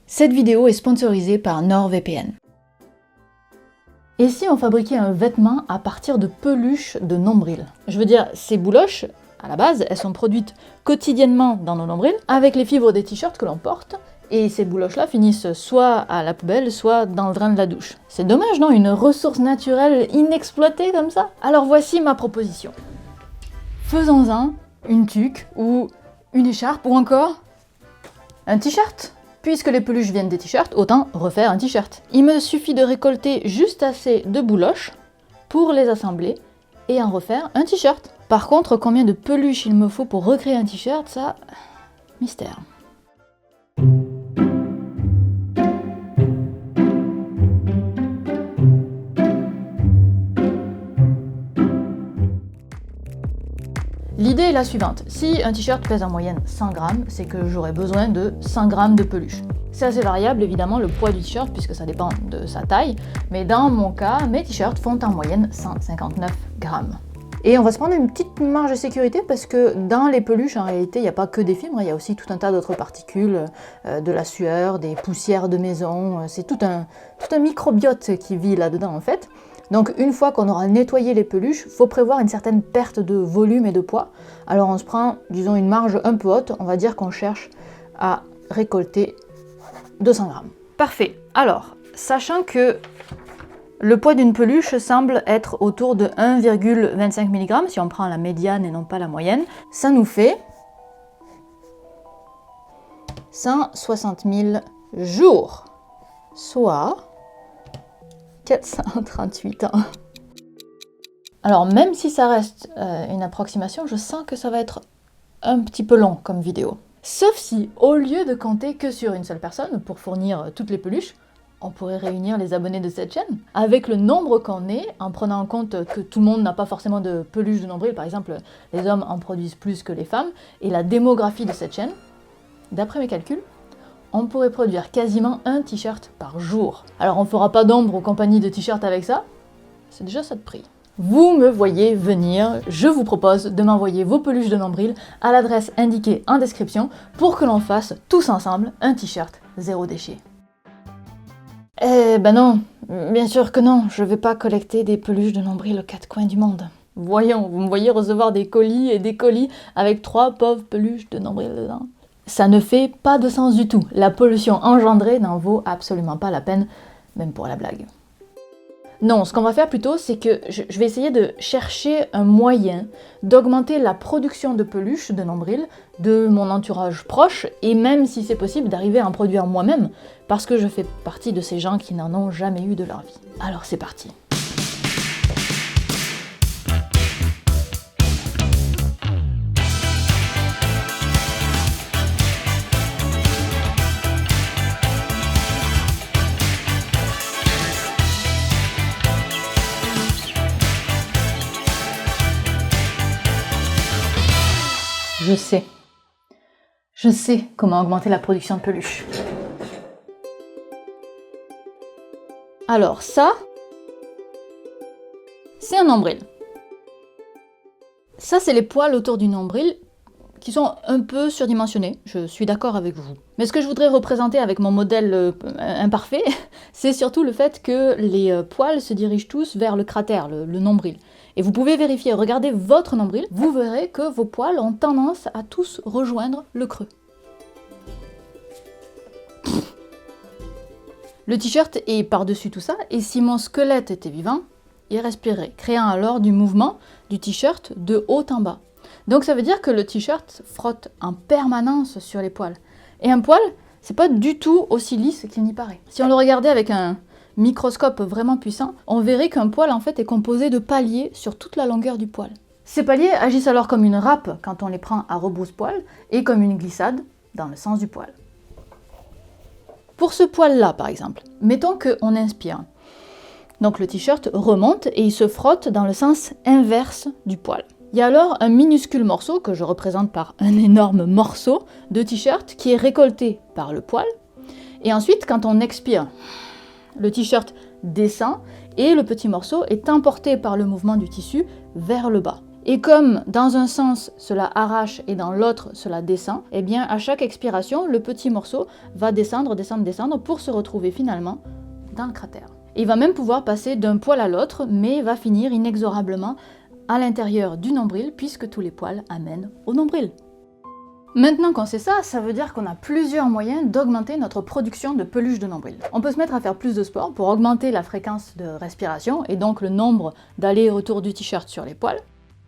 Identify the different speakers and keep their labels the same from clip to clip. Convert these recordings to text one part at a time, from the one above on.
Speaker 1: Cette vidéo est sponsorisée par NordVPN. Et si on fabriquait un vêtement à partir de peluches de nombril? Je veux dire, ces bouloches, à la base, elles sont produites quotidiennement dans nos nombrils, avec les fibres des t-shirts que l'on porte, et ces bouloches-là finissent soit à la poubelle, soit dans le drain de la douche. C'est dommage, non? Une ressource naturelle inexploitée comme ça? Alors voici ma proposition. Faisons-en une tuque, ou une écharpe, ou encore un t-shirt. Puisque les peluches viennent des t-shirts, autant refaire un t-shirt. Il me suffit de récolter juste assez de bouloches pour les assembler et en refaire un t-shirt. Par contre, combien de peluches il me faut pour recréer un t-shirt, ça... mystère. L'idée est la suivante, si un t-shirt pèse en moyenne 100 grammes, c'est que j'aurai besoin de 100 grammes de peluche. C'est assez variable évidemment le poids du t-shirt puisque ça dépend de sa taille, mais dans mon cas, mes t-shirts font en moyenne 159 grammes. Et on va se prendre une petite marge de sécurité parce que dans les peluches, en réalité, il n'y a pas que des fibres, il y a aussi tout un tas d'autres particules, de la sueur, des poussières de maison, c'est tout un microbiote qui vit là-dedans en fait. Donc une fois qu'on aura nettoyé les peluches, il faut prévoir une certaine perte de volume et de poids. Alors on se prend, disons, une marge un peu haute, on va dire qu'on cherche à récolter 200 grammes. Parfait. Alors, sachant que le poids d'une peluche semble être autour de 1,25 mg, si on prend la médiane et non pas la moyenne, ça nous fait 160 000 jours, soit 438 ans. Alors même si ça reste une approximation, je sens que ça va être un petit peu long comme vidéo. Sauf si, au lieu de compter que sur une seule personne pour fournir toutes les peluches, on pourrait réunir les abonnés de cette chaîne. Avec le nombre qu'on est, en prenant en compte que tout le monde n'a pas forcément de peluche de nombril, par exemple, les hommes en produisent plus que les femmes, et la démographie de cette chaîne, d'après mes calculs, on pourrait produire quasiment un t-shirt par jour. Alors on fera pas d'ombre aux compagnies de t-shirts avec ça, c'est déjà ça de prix. Vous me voyez venir, je vous propose de m'envoyer vos peluches de nombril à l'adresse indiquée en description pour que l'on fasse tous ensemble un t-shirt zéro déchet. Eh ben non, bien sûr que non, je vais pas collecter des peluches de nombril aux quatre coins du monde. Voyons, vous me voyez recevoir des colis et des colis avec 3 pauvres peluches de nombril dedans. Ça ne fait pas de sens du tout. La pollution engendrée n'en vaut absolument pas la peine, même pour la blague. Non, ce qu'on va faire plutôt, c'est que je vais essayer de chercher un moyen d'augmenter la production de peluches de nombril de mon entourage proche, et même si c'est possible d'arriver à en produire moi-même, parce que je fais partie de ces gens qui n'en ont jamais eu de leur vie. Alors c'est parti. Je sais comment augmenter la production de peluches. Alors ça, c'est un nombril. Ça, c'est les poils autour du nombril qui sont un peu surdimensionnés, je suis d'accord avec vous. Mais ce que je voudrais représenter avec mon modèle imparfait, c'est surtout le fait que les poils se dirigent tous vers le cratère, le nombril. Et vous pouvez vérifier, regardez votre nombril, vous verrez que vos poils ont tendance à tous rejoindre le creux. Le t-shirt est par-dessus tout ça, et si mon squelette était vivant, il respirerait, créant alors du mouvement du t-shirt de haut en bas. Donc ça veut dire que le t-shirt frotte en permanence sur les poils. Et un poil, c'est pas du tout aussi lisse qu'il n'y paraît. Si on le regardait avec un microscope vraiment puissant, on verrait qu'un poil en fait est composé de paliers sur toute la longueur du poil. Ces paliers agissent alors comme une râpe quand on les prend à rebrousse-poil et comme une glissade dans le sens du poil. Pour ce poil-là par exemple, mettons qu'on inspire. Donc le t-shirt remonte et il se frotte dans le sens inverse du poil. Il y a alors un minuscule morceau, que je représente par un énorme morceau de t-shirt, qui est récolté par le poil. Et ensuite, quand on expire, le t-shirt descend et le petit morceau est emporté par le mouvement du tissu vers le bas. Et comme dans un sens cela arrache et dans l'autre cela descend, eh bien à chaque expiration, le petit morceau va descendre, descendre, descendre pour se retrouver finalement dans le cratère. Et il va même pouvoir passer d'un poil à l'autre, mais va finir inexorablement à l'intérieur du nombril, puisque tous les poils amènent au nombril. Maintenant qu'on sait ça, ça veut dire qu'on a plusieurs moyens d'augmenter notre production de peluche de nombril. On peut se mettre à faire plus de sport pour augmenter la fréquence de respiration et donc le nombre d'allers et retours du t-shirt sur les poils.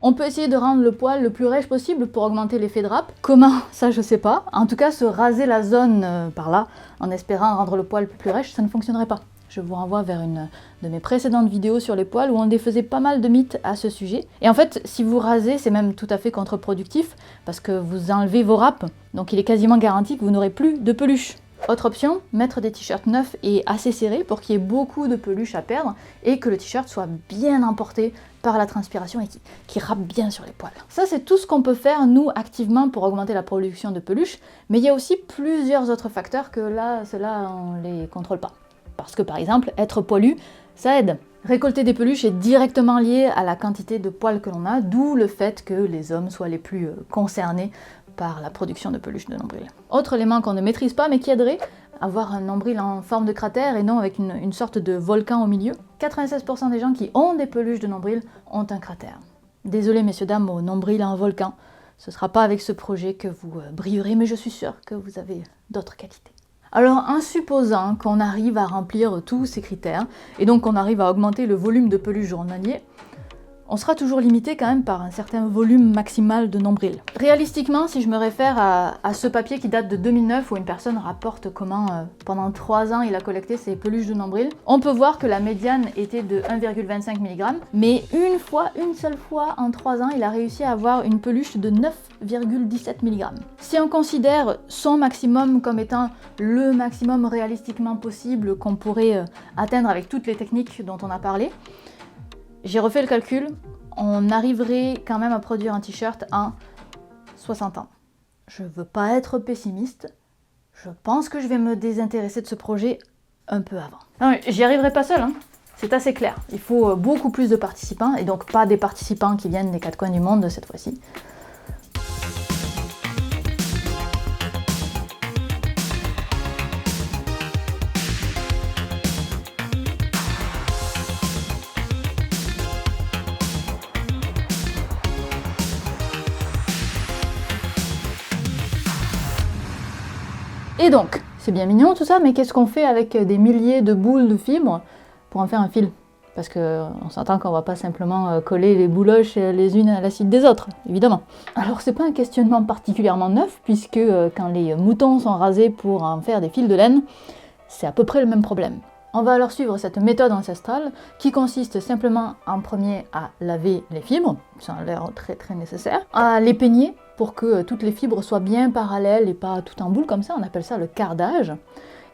Speaker 1: On peut essayer de rendre le poil le plus rêche possible pour augmenter l'effet de râpe. Comment? Ça je sais pas. En tout cas, se raser la zone par là en espérant rendre le poil plus rêche, ça ne fonctionnerait pas. Je vous renvoie vers une de mes précédentes vidéos sur les poils où on défaisait pas mal de mythes à ce sujet. Et en fait, si vous rasez, c'est même tout à fait contre-productif parce que vous enlevez vos râpes, donc il est quasiment garanti que vous n'aurez plus de peluche. Autre option, mettre des t-shirts neufs et assez serrés pour qu'il y ait beaucoup de peluche à perdre et que le t-shirt soit bien emporté par la transpiration et qui râpe bien sur les poils. Ça, c'est tout ce qu'on peut faire, nous, activement, pour augmenter la production de peluche, mais il y a aussi plusieurs autres facteurs que là, ceux-là, on les contrôle pas. Parce que par exemple, être poilu, ça aide. Récolter des peluches est directement lié à la quantité de poils que l'on a, d'où le fait que les hommes soient les plus concernés par la production de peluches de nombril. Autre élément qu'on ne maîtrise pas mais qui aiderait, avoir un nombril en forme de cratère et non avec une sorte de volcan au milieu. 96% des gens qui ont des peluches de nombril ont un cratère. Désolé messieurs dames, au nombril en volcan, ce sera pas avec ce projet que vous brillerez, mais je suis sûre que vous avez d'autres qualités. Alors, en supposant qu'on arrive à remplir tous ces critères, et donc qu'on arrive à augmenter le volume de peluche journalier, on sera toujours limité quand même par un certain volume maximal de nombril. Réalistiquement, si je me réfère à ce papier qui date de 2009 où une personne rapporte comment pendant 3 ans il a collecté ses peluches de nombril, on peut voir que la médiane était de 1,25 mg, mais une seule fois en 3 ans, il a réussi à avoir une peluche de 9,17 mg. Si on considère son maximum comme étant le maximum réalistiquement possible qu'on pourrait atteindre avec toutes les techniques dont on a parlé, j'ai refait le calcul, on arriverait quand même à produire un t-shirt en 60 ans. Je veux pas être pessimiste, je pense que je vais me désintéresser de ce projet un peu avant. Non, j'y arriverai pas seule, hein. C'est assez clair. Il faut beaucoup plus de participants, et donc pas des participants qui viennent des 4 coins du monde cette fois-ci. Et donc, c'est bien mignon tout ça, mais qu'est-ce qu'on fait avec des milliers de boules de fibres pour en faire un fil? Parce qu'on s'entend qu'on va pas simplement coller les bouloches les unes à la suite des autres, évidemment. Alors c'est pas un questionnement particulièrement neuf, puisque quand les moutons sont rasés pour en faire des fils de laine, c'est à peu près le même problème. On va alors suivre cette méthode ancestrale qui consiste simplement en premier à laver les fibres, ça a l'air très très nécessaire, à les peigner pour que toutes les fibres soient bien parallèles et pas tout en boule comme ça, on appelle ça le cardage.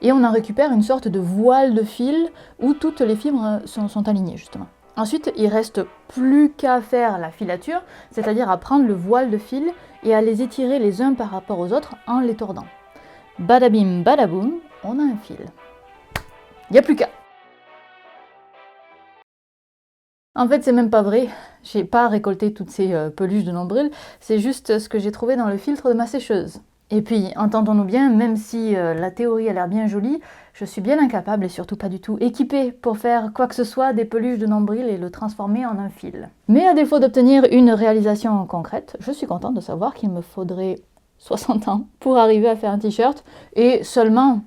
Speaker 1: Et on en récupère une sorte de voile de fil où toutes les fibres sont alignées justement. Ensuite, il reste plus qu'à faire la filature, c'est-à-dire à prendre le voile de fil et à les étirer les uns par rapport aux autres en les tordant. Badabim badaboum, on a un fil. Il n'y a plus qu'à. En fait, c'est même pas vrai. J'ai pas récolté toutes ces peluches de nombril, c'est juste ce que j'ai trouvé dans le filtre de ma sécheuse. Et puis, entendons-nous bien, même si la théorie a l'air bien jolie, je suis bien incapable et surtout pas du tout équipée pour faire quoi que ce soit des peluches de nombril et le transformer en un fil. Mais à défaut d'obtenir une réalisation concrète, je suis contente de savoir qu'il me faudrait 60 ans pour arriver à faire un t-shirt et seulement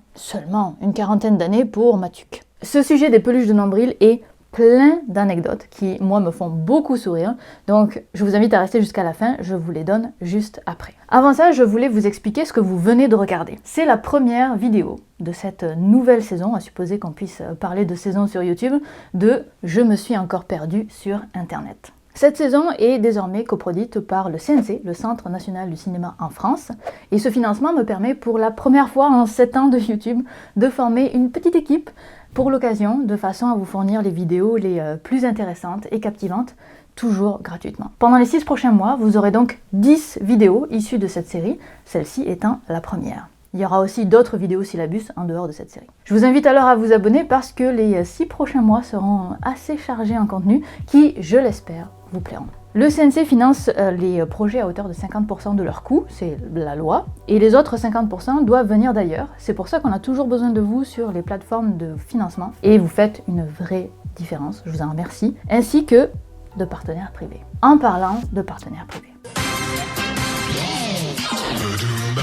Speaker 1: une quarantaine d'années pour ma tuque. Ce sujet des peluches de nombril est plein d'anecdotes qui, moi, me font beaucoup sourire. Donc, je vous invite à rester jusqu'à la fin, je vous les donne juste après. Avant ça, je voulais vous expliquer ce que vous venez de regarder. C'est la première vidéo de cette nouvelle saison, à supposer qu'on puisse parler de saison sur YouTube, de « Je me suis encore perdu sur Internet ». Cette saison est désormais coproduite par le CNC, le Centre National du Cinéma en France, et ce financement me permet pour la première fois en 7 ans de YouTube de former une petite équipe pour l'occasion, de façon à vous fournir les vidéos les plus intéressantes et captivantes, toujours gratuitement. Pendant les 6 prochains mois, vous aurez donc 10 vidéos issues de cette série, celle-ci étant la première. Il y aura aussi d'autres vidéos syllabus en dehors de cette série. Je vous invite alors à vous abonner parce que les 6 prochains mois seront assez chargés en contenu qui, je l'espère, vous plairont. Le CNC finance les projets à hauteur de 50% de leur coût, c'est la loi, et les autres 50% doivent venir d'ailleurs. C'est pour ça qu'on a toujours besoin de vous sur les plateformes de financement, et vous faites une vraie différence, je vous en remercie, ainsi que de partenaires privés. En parlant de partenaires privés.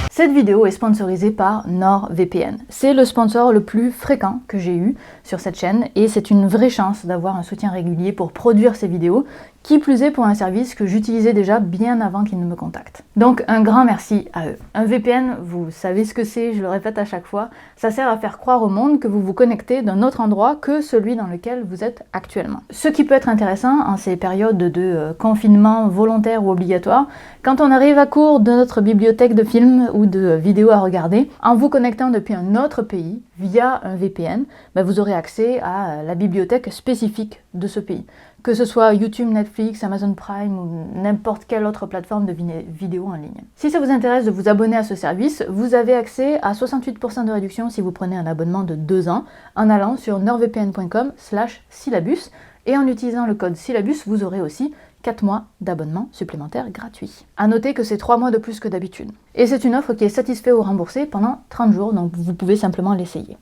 Speaker 1: Cette vidéo est sponsorisée par NordVPN. C'est le sponsor le plus fréquent que j'ai eu sur cette chaîne et c'est une vraie chance d'avoir un soutien régulier pour produire ces vidéos, qui plus est pour un service que j'utilisais déjà bien avant qu'ils ne me contactent. Donc un grand merci à eux. Un VPN, vous savez ce que c'est, je le répète à chaque fois, ça sert à faire croire au monde que vous vous connectez d'un autre endroit que celui dans lequel vous êtes actuellement. Ce qui peut être intéressant en ces périodes de confinement volontaire ou obligatoire, quand on arrive à court de notre bibliothèque de films ou de vidéos à regarder, en vous connectant depuis un autre pays via un VPN, vous aurez accès à la bibliothèque spécifique de ce pays. Que ce soit YouTube, Netflix, Amazon Prime ou n'importe quelle autre plateforme de vidéos en ligne. Si ça vous intéresse de vous abonner à ce service, vous avez accès à 68% de réduction si vous prenez un abonnement de 2 ans en allant sur nordvpn.com/syllabus et en utilisant le code syllabus, vous aurez aussi 4 mois d'abonnement supplémentaire gratuit. A noter que c'est 3 mois de plus que d'habitude. Et c'est une offre qui est satisfaite ou remboursée pendant 30 jours, donc vous pouvez simplement l'essayer.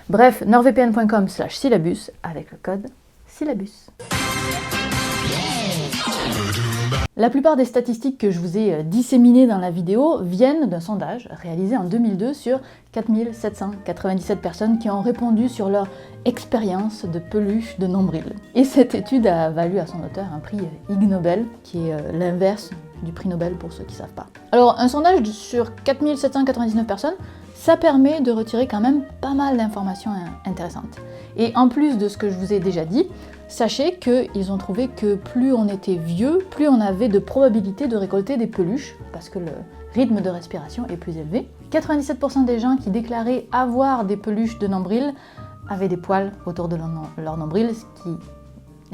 Speaker 1: Bref, nordvpn.com/syllabus avec le code syllabus. La plupart des statistiques que je vous ai disséminées dans la vidéo viennent d'un sondage réalisé en 2002 sur 4797 personnes qui ont répondu sur leur expérience de peluche de nombril. Et cette étude a valu à son auteur un prix Ig Nobel, qui est l'inverse du prix Nobel pour ceux qui ne savent pas. Alors un sondage sur 4799 personnes, ça permet de retirer quand même pas mal d'informations intéressantes. Et en plus de ce que je vous ai déjà dit, sachez qu'ils ont trouvé que plus on était vieux, plus on avait de probabilité de récolter des peluches, parce que le rythme de respiration est plus élevé. 97% des gens qui déclaraient avoir des peluches de nombril avaient des poils autour de leur nombril, ce qui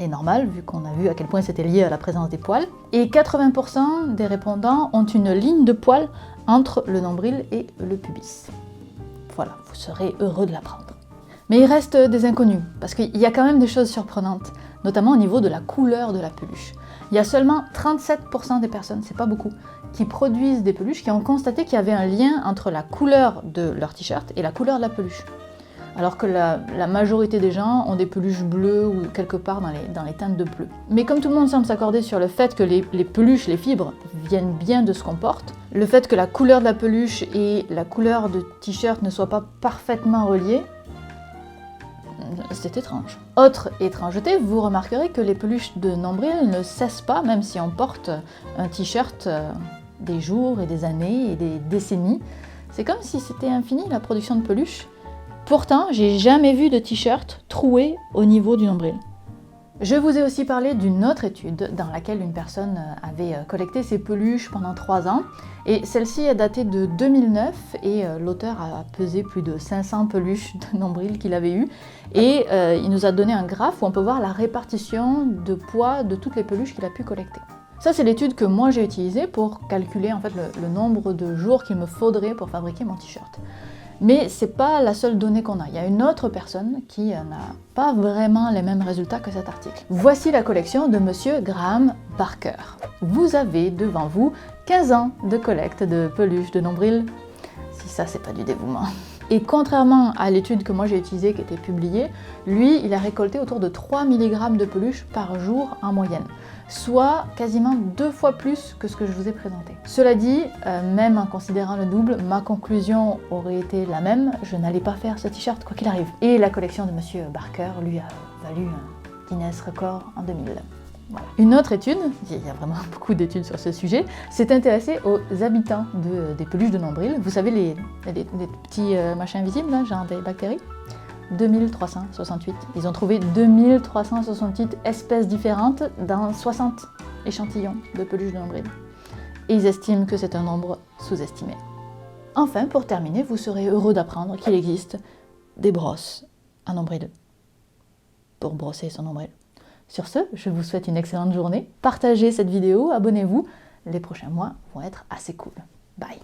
Speaker 1: est normal, vu qu'on a vu à quel point c'était lié à la présence des poils. Et 80% des répondants ont une ligne de poils entre le nombril et le pubis. Voilà, vous serez heureux de l'apprendre. Mais il reste des inconnus, parce qu'il y a quand même des choses surprenantes, notamment au niveau de la couleur de la peluche. Il y a seulement 37% des personnes, c'est pas beaucoup, qui produisent des peluches qui ont constaté qu'il y avait un lien entre la couleur de leur t-shirt et la couleur de la peluche. Alors que la majorité des gens ont des peluches bleues ou quelque part dans les teintes de bleu. Mais comme tout le monde semble s'accorder sur le fait que les peluches, les fibres, viennent bien de ce qu'on porte, le fait que la couleur de la peluche et la couleur de t-shirt ne soient pas parfaitement reliées, c'est étrange. Autre étrangeté, vous remarquerez que les peluches de nombril ne cessent pas, même si on porte un t-shirt des jours et des années et des décennies. C'est comme si c'était infini la production de peluches. Pourtant, j'ai jamais vu de t-shirt troué au niveau du nombril. Je vous ai aussi parlé d'une autre étude dans laquelle une personne avait collecté ses peluches pendant 3 ans. Et celle-ci est datée de 2009 et l'auteur a pesé plus de 500 peluches de nombril qu'il avait eues. Et il nous a donné un graphe où on peut voir la répartition de poids de toutes les peluches qu'il a pu collecter. Ça, c'est l'étude que moi j'ai utilisée pour calculer en fait le nombre de jours qu'il me faudrait pour fabriquer mon t-shirt. Mais c'est pas la seule donnée qu'on a. Il y a une autre personne qui n'a pas vraiment les mêmes résultats que cet article. Voici la collection de Monsieur Graham Barker. Vous avez devant vous 15 ans de collecte de peluches de nombril. Si ça, c'est pas du dévouement. Et contrairement à l'étude que moi j'ai utilisée, qui était publiée, lui, il a récolté autour de 3 mg de peluches par jour en moyenne, soit quasiment 2 fois plus que ce que je vous ai présenté. Cela dit, même en considérant le double, ma conclusion aurait été la même, je n'allais pas faire ce t-shirt quoi qu'il arrive. Et la collection de Monsieur Barker lui a valu un Guinness record en 2000. Voilà. Une autre étude, il y a vraiment beaucoup d'études sur ce sujet, s'est intéressée aux habitants des peluches de nombril. Vous savez, les petits machins invisibles, là, genre des bactéries. 2368. Ils ont trouvé 2368 espèces différentes dans 60 échantillons de peluches de nombril. Et ils estiment que c'est un nombre sous-estimé. Enfin, pour terminer, vous serez heureux d'apprendre qu'il existe des brosses à nombril pour brosser son nombril. Sur ce, je vous souhaite une excellente journée. Partagez cette vidéo, abonnez-vous. Les prochains mois vont être assez cool. Bye!